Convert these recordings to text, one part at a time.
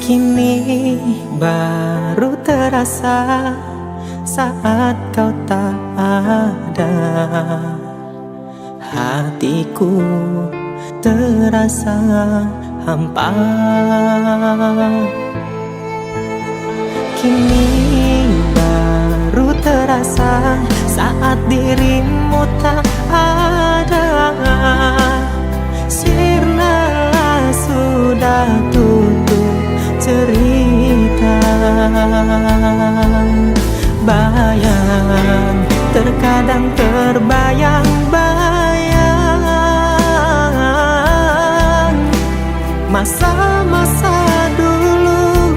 Kini baru terasa saat kau tak ada. Hatiku terasa hampa. Kini baru terasa saat dirimu tak ada. Sirna sudah tutup cerita. Bayang, terkadang terbayang-bayang masa-masa dulu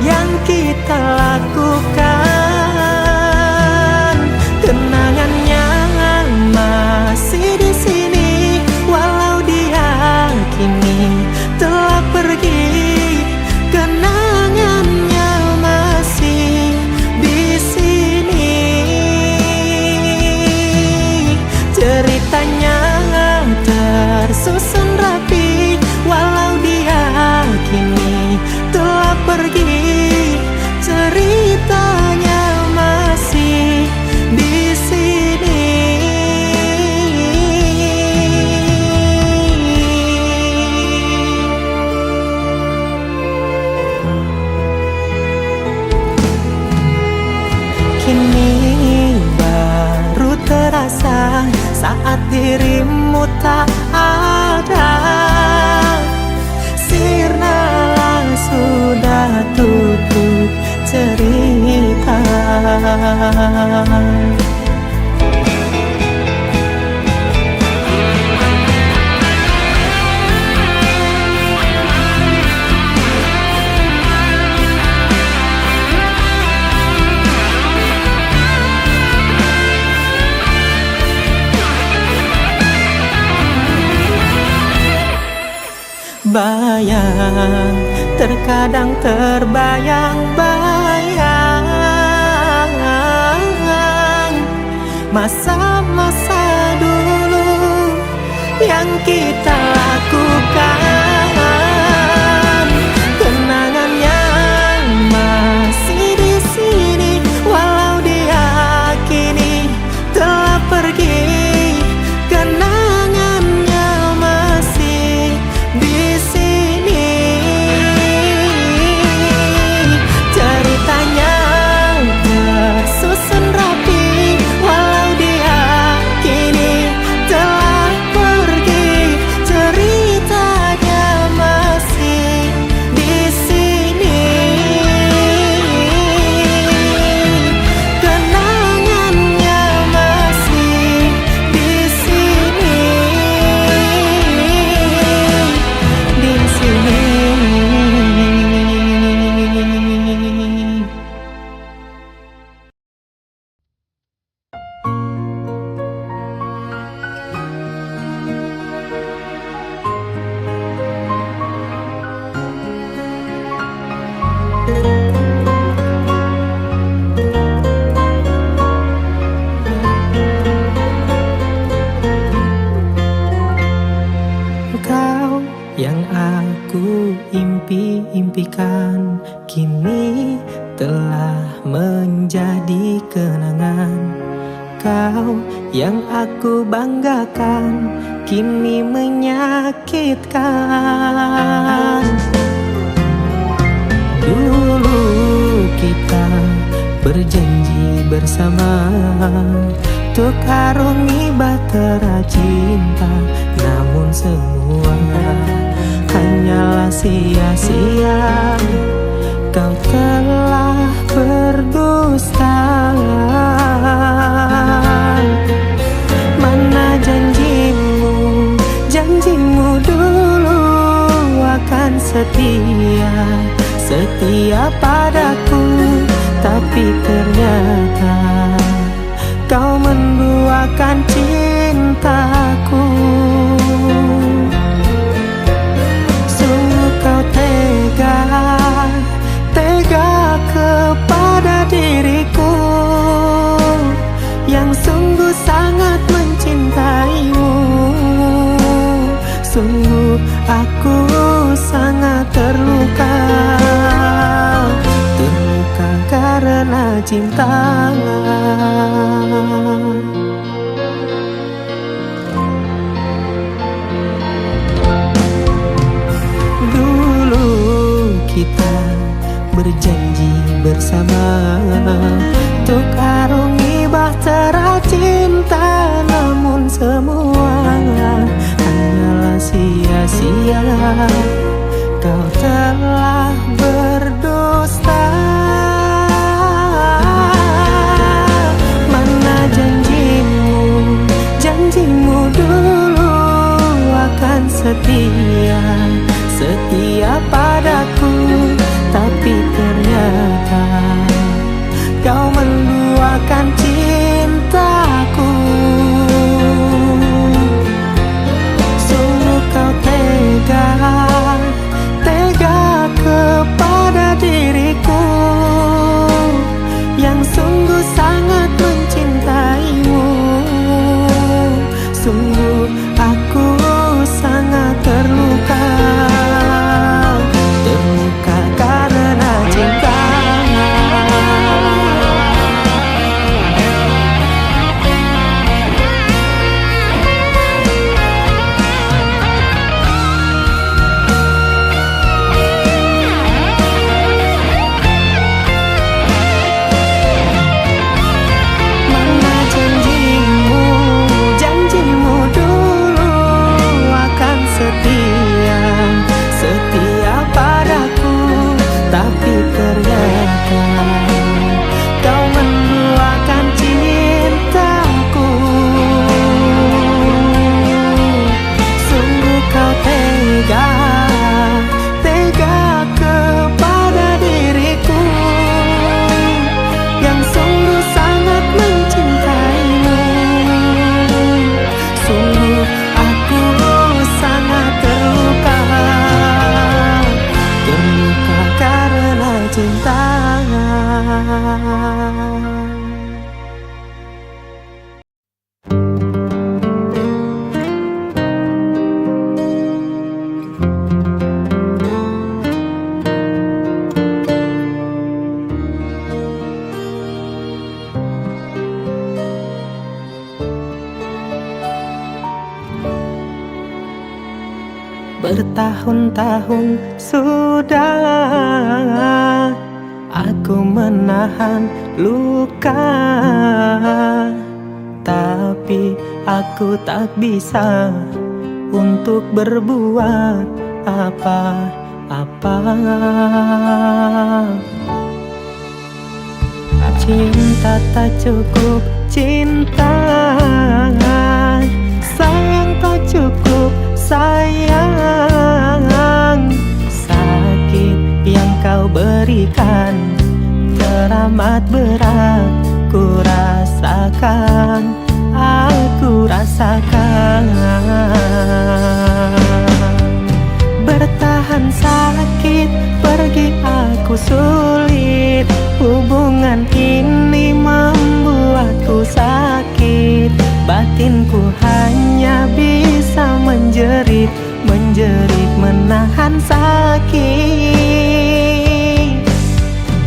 yang kita lakukan. Kenangannya masih di sini, walau dia kini telah pergi. Kenangannya masih di sini, ceritanya tersusun rapi, walau dia kini telah pergi. Ceritanya masih di sini. Kini baru terasa saat dirimu tak ada. Sirna sudah tutup cerita. Bayang, terkadang terbayang-bayang masa-masa dulu yang kita lakukan. Kenangannya masih di sini, walau dia kini telah pergi. Kenangannya masih di sini, ceritanya tersusun rapi, walau dia kini telah pergi. Ceritanya masih di sini, kenangannya masih di sini, di sini. Kau yang aku impi-impikan kini telah menjadi kenangan. Kau yang aku banggakan kini menyakitkan. Dulu kita berjanji bersama untuk arungi bahtera cinta, namun semua hanyalah sia-sia. Kau telah berdusta. Mana janjimu, janjimu dulu akan setia, setia padaku. Tapi ternyata kau menduakan cintaku. Sungguh kau tega, tega kepada diriku yang sungguh sangat mencintaimu. Sungguh aku sangat terluka. karena cinta. Dulu kita berjanji bersama untuk arungi bahtera cinta, namun semua hanyalah sia-sia. Kau telah berdusta. Mana janjimu, janjimu dulu akan setia, setia padaku. Tapi ternyata kau menduakan cintaku. Sungguh kau tega, tega kepada diriku yang sungguh sangat mencintaimu. Sungguh aku sangat terluka, terluka karena cinta. Mana janjimu, janjimu dulu akan setia, setia padaku. Tapi ternyata kau menduakan cintaku. Sungguh kau tega, tega kepada diriku yang sungguh sangat mencintaimu. Sungguh aku sangat terluka, terluka karena cinta. Bertahun-tahun sudah aku menahan luka, tapi aku tak bisa untuk berbuat apa-apa. Cinta tak cukup, cinta sayang tak cukup, sayang. Sakit yang kau berikan teramat berat, ku rasakan, aku rasakan. Bertahan sakit, pergi aku sulit. Hubungan ini membuatku sakit, batinku hanya bisa menjerit, menjerit menahan sakit.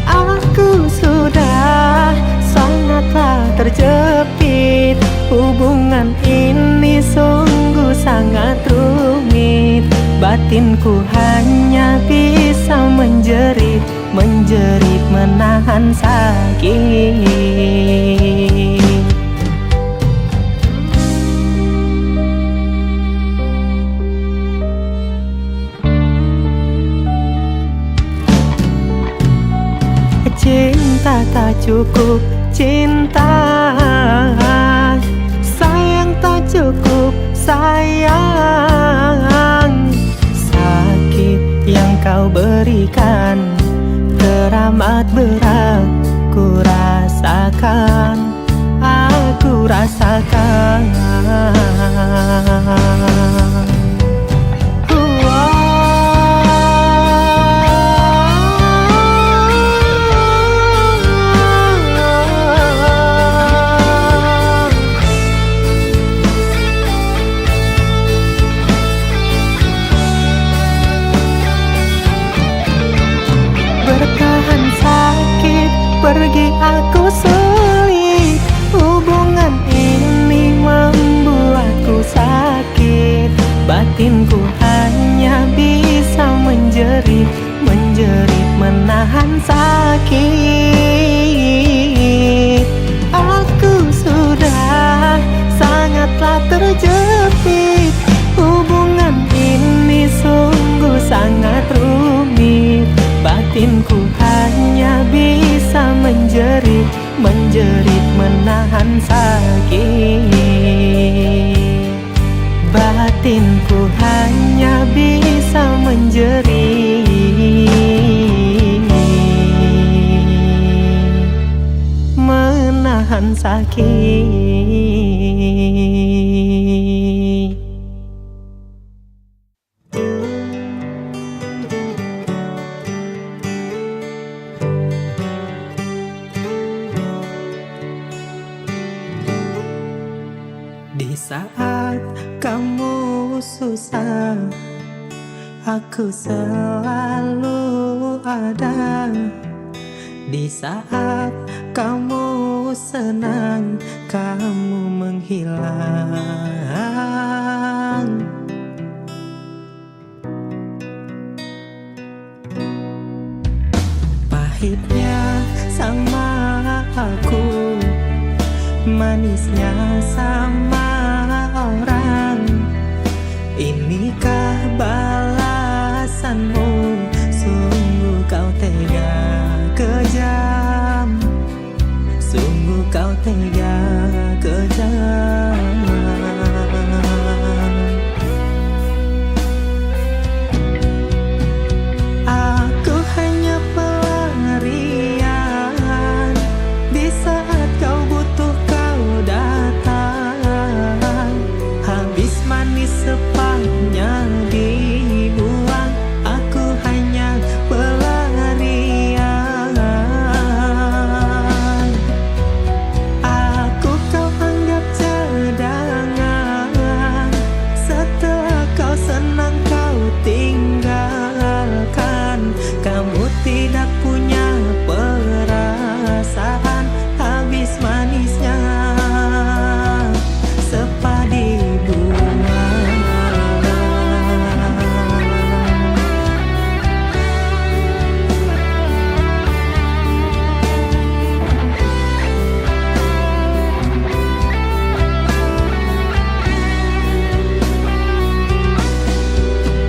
Aku sudah sangatlah terjepit, hubungan ini sungguh sangat rumit. Batinku hanya bisa menjerit, menjerit menahan sakit. Cinta tak cukup, cinta sayang tak cukup, sayang. Sakit yang kau berikan teramat berat, ku rasakan, aku rasakan. Bertahan sakit, pergi Batinku hanya bisa menjerit, menjerit menahan sakit. Aku sudah sangatlah terjepit. Hubungan ini sungguh sangat rumit. Batinku hanya bisa menjerit, menjerit menahan sakit. Batinku hanya bisa menjerit, menahan sakit. Di saat kamu susah, aku selalu ada. Di saat kamu senang, kamu menghilang. Pahitnya sama aku, manisnya sama orang. Inikah balasanmu? Sungguh kau tega kejam, sungguh kau tega kejam. Aku hanya pelarian. Di saat kau butuh kau datang. Habis manis sepahnya dibuang. Aku hanya pelarian. Aku kau anggap cadangan. Setelah kau senang kau tinggalkan. Kamu tidak punya perasaan. Habis manisnya sepadi buang.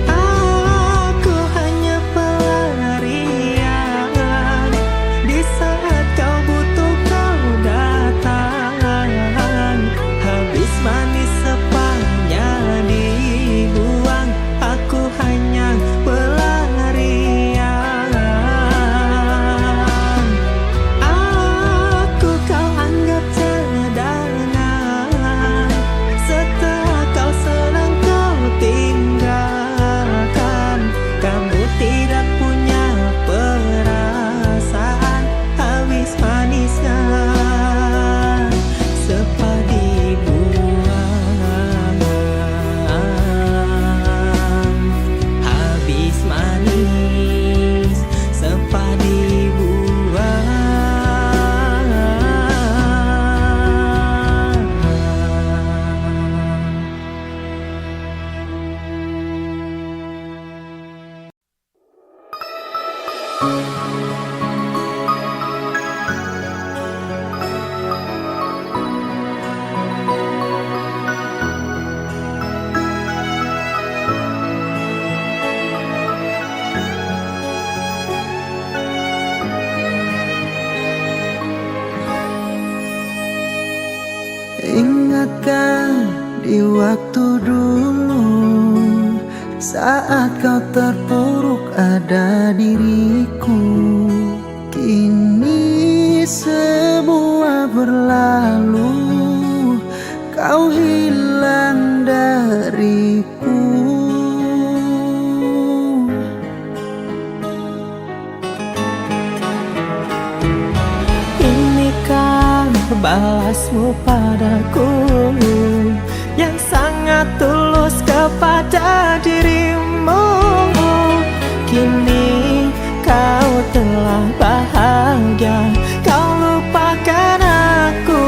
Aku hanya pelarian. Di saat kau butuh kau datang. Habis manis sepahnya dibuang. Aku hanya pelarian. Aku kau anggap cadangan. Setelah kau senang kau tinggalkan. Kamu tidak punya perasaan. Habis manisnya sepadi buang. Habis manis sepadi buang. Ingatkan di waktu dulu, saat kau terpuruk ada diriku. Kini semua berlalu, kau hilang dariku. Ini kan balasmu padaku yang sangat tulus kepada dirimu. Kini kau telah bahagia, kau lupakan aku.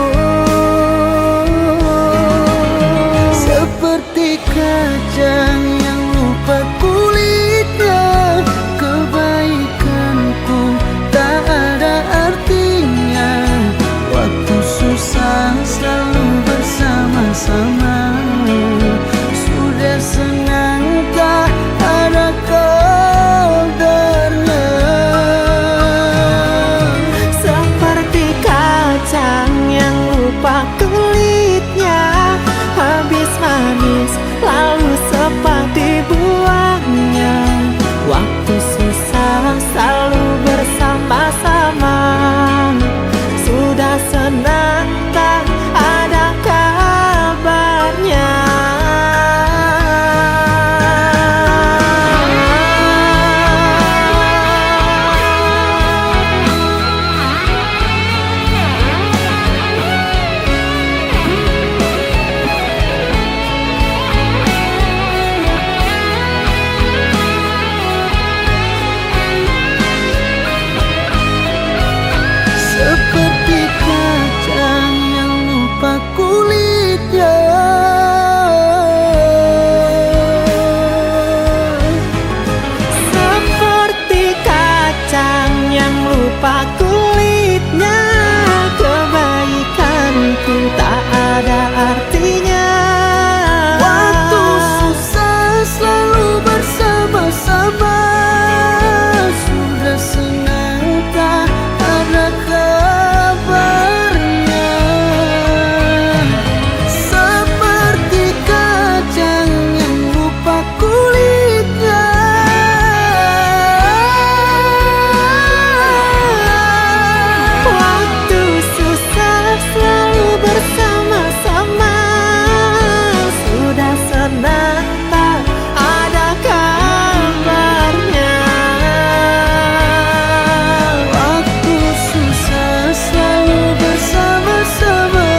Seperti kacang rupa kulitnya, kebaikanku tak ada artinya. Waktu susah selalu bersama-sama, sudah senangkah ada kabarnya? Seperti kacang yang lupa kulitnya, waktu susah selalu bersama-sama, sudah senang tak ada kabarnya. Waktu susah selalu bersama-sama,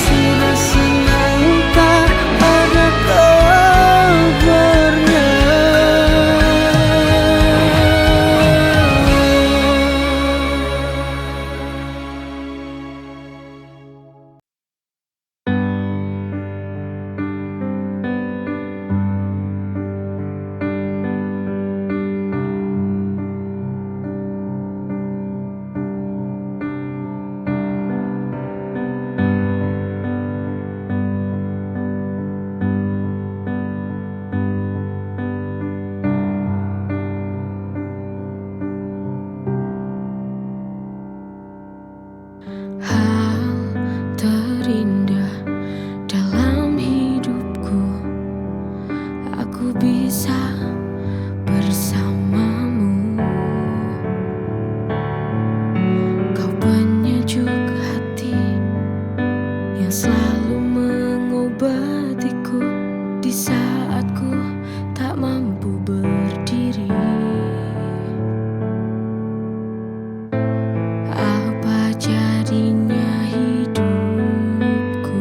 sudah senang tak ada kabarnya. Hal terindah dalam hidupku, aku bisa bersamamu. Kau penyejuk hati yang selalu mengobatiku di saat ku tak mampu berdiri. Apa jadinya hidupku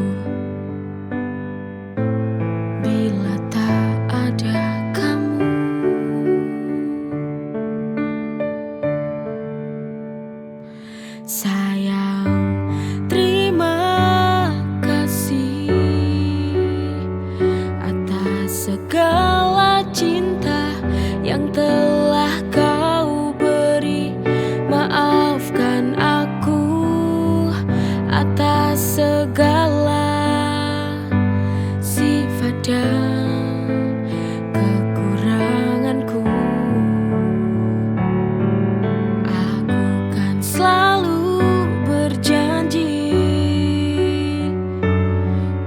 bila tak ada kamu? Sayang, terima kasih atas segala cinta yang telah kau beri. Maafkan aku atas segala sifat dan kekuranganku. Aku kan selalu berjanji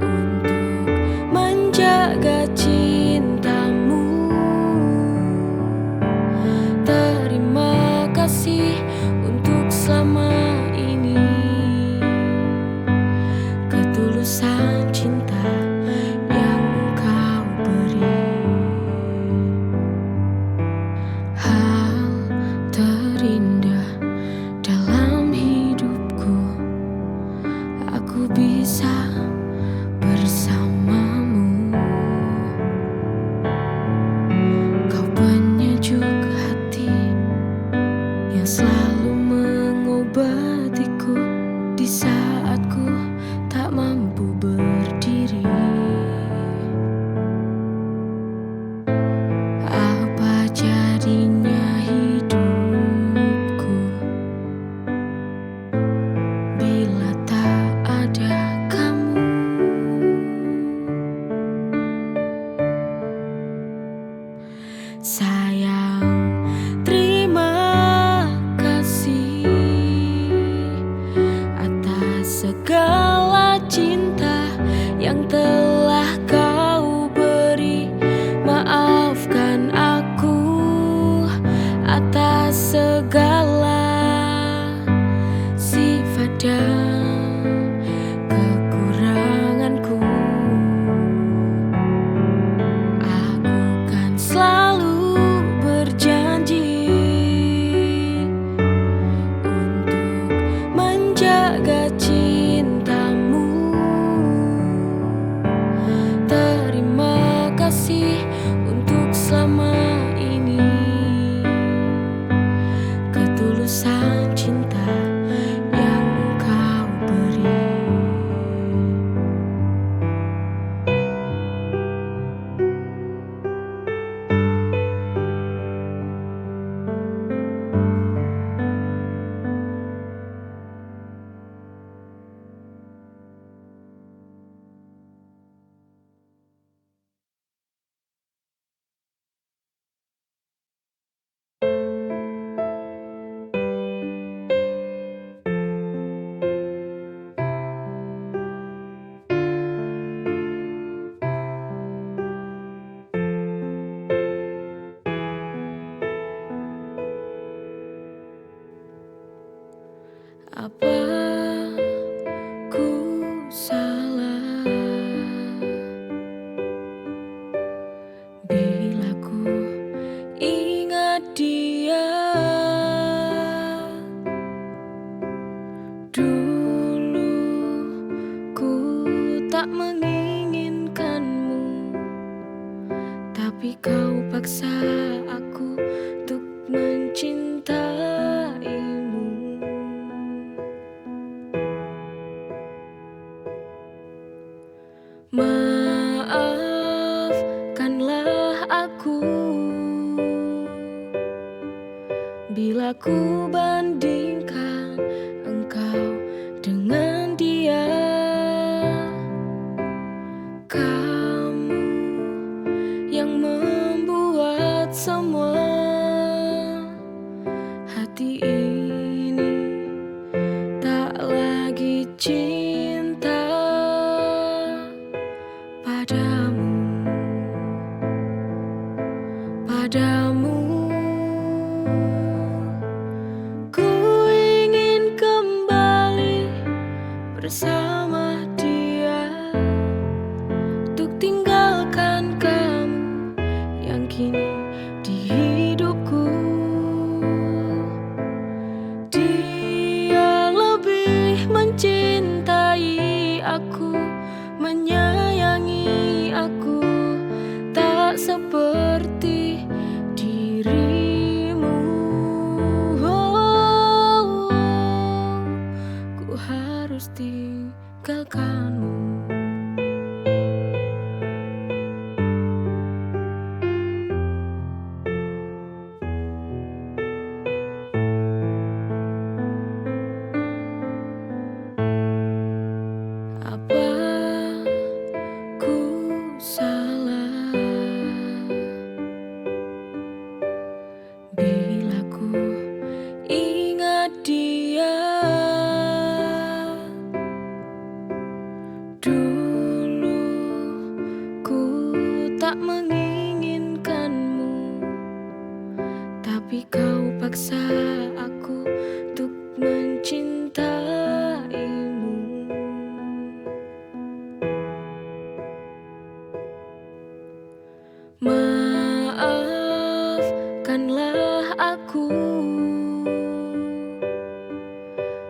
untuk menjaga cintamu. Terima kasih untuk selama ini, ketulusan cinta yang kau beri. Hal terindah dalam hidupku, aku bisa bersamamu. Kau penyejuk hati yang selalu mengobatiku di saat ku tak mampu berdiri. Apa jadinya hidupku bila tak ada kamu? Sayang, terima kasih atas segala cinta yang telah kau beri. Maafkan aku atas segala sifat dan kekuranganku. Aku kan selalu berjanji untuk menjaga cintamu. Terima kasih untuk selama ini, ketulusan cinta yang kau beri. Tapi kau paksa aku untuk mencintaimu. Maafkanlah aku bila ku bandingkan engkau dengan dia. Kamu yang membuat semua hati ini tak lagi cinta padamu, padamu. Ku ingin kembali bersama dia, untuk tinggalkan kamu yang kini di hidupku. Dia lebih mencintai aku, menyayangi aku, tak seperti dirimu. Ku harus tinggalkanmu. Apa ku salah bila ku ingat dia? Dulu ku tak menginginkanmu, tapi kau paksa aku untuk mencintaimu. Maafkanlah aku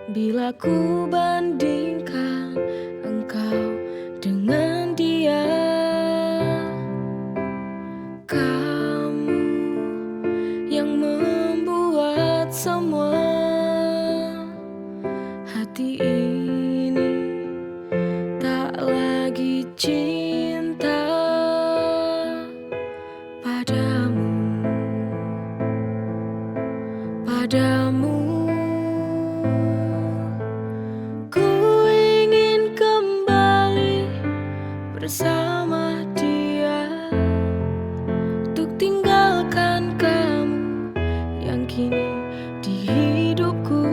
bila ku bandingkan engkau dengan dia. Kamu yang membuat semua hati ini tak lagi cinta padamu, padamu. Ku ingin kembali bersama dia, untuk tinggalkan kamu yang kini di hidupku.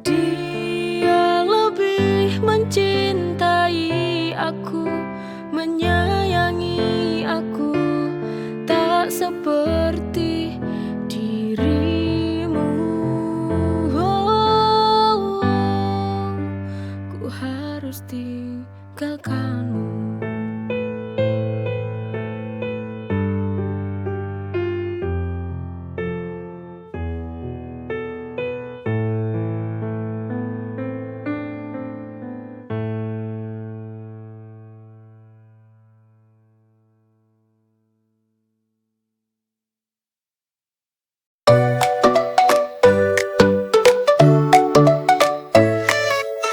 Dia lebih mencintai aku, menyayangi aku, tak seperti dirimu. Ku harus tinggalkanmu.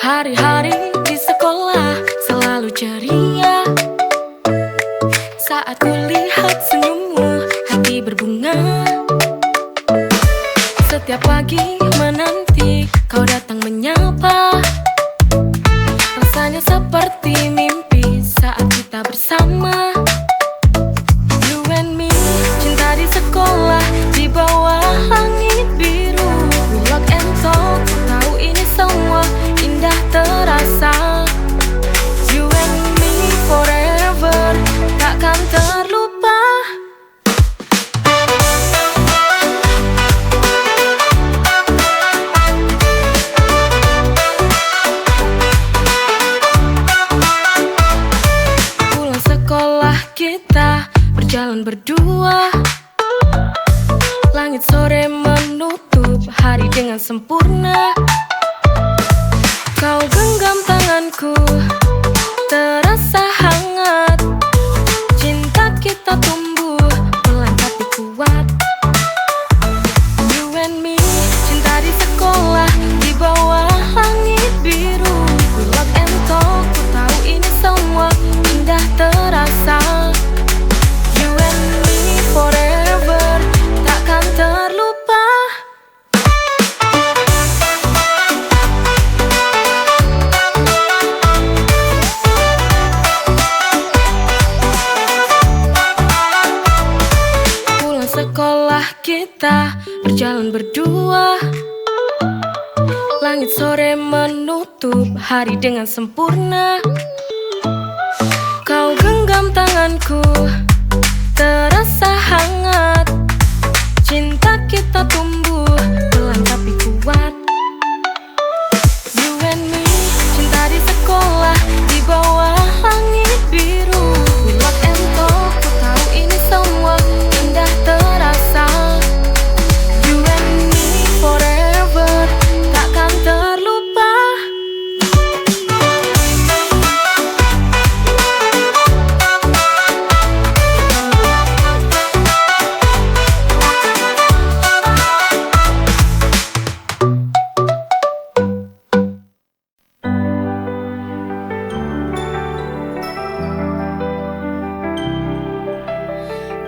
Hari-hari di sekolah selalu ceria. Saat kulihat senyummu, hati berbunga. Setiap pagi menanti kau datang menyapa. Rasanya seperti mimpi saat kita bersama. You and me, cinta di sekolah, di bawah langit biru. We walk and talk, tahu ini semua indah terasa. You and me forever, takkan terlupa. Pulang sekolah kita berjalan berdua. Langit sore menutup hari dengan sempurna. Kau genggam tanganku, terasa hangat. kita berjalan berdua. Langit sore menutup hari dengan sempurna. Kau genggam tanganku, terasa hangat. Cinta kita tumbuh pelan tapi kuat. You and me, cinta di sekolah, di bawah langit biru. We lock and talk, ku tahu ini semua indah terasa. You and me forever, takkan terlupa.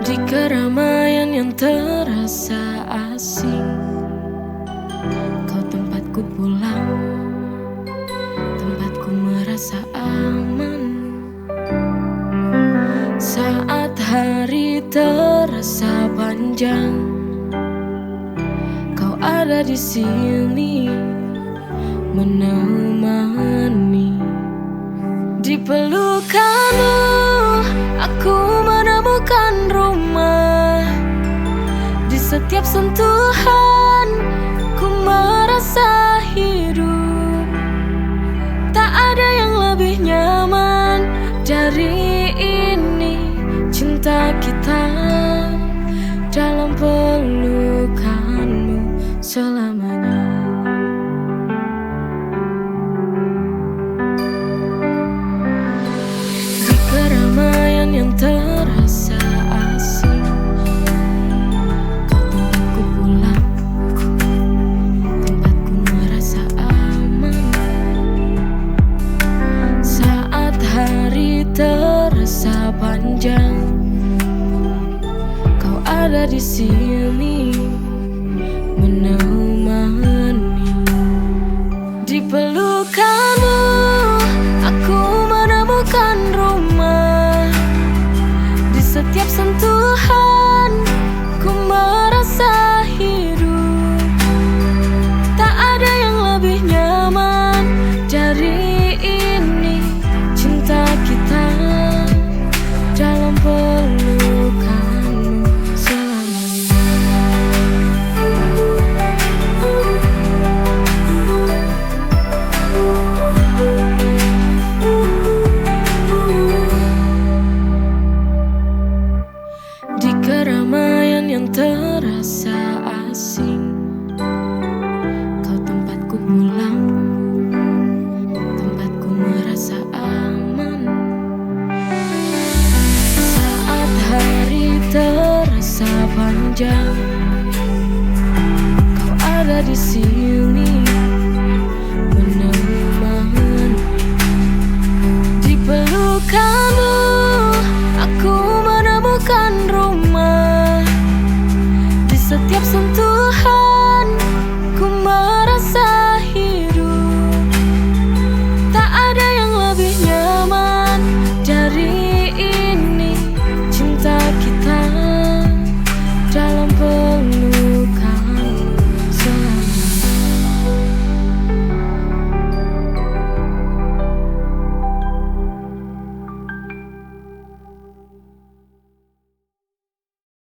Di keramaian yang terasa asing, kau tempatku pulang, tempatku merasa aman. Saat hari terasa panjang, kau ada di sini menemani. Di pelukanmu aku menemukan rumah. Di setiap sentuhan ku merasa hidup. Tak ada yang lebih nyaman dari ini. Cinta kita dalam pelukanmu selamanya. Di keramaian yang terasa asing, kau tempatku pulang, tempatku merasa aman. Saat hari terasa panjang, kau ada di sini menemani. Di pelukanmu aku menemukan rumah. Di setiap sentuhan ku merasa hidup. Tak ada yang lebih nyaman dari ini. Cinta kita dalam pelukanmu selamanya. Di keramaian yang terasa asing, kau tempatku pulang, tempatku merasa aman. Saat hari terasa panjang, kau ada di sini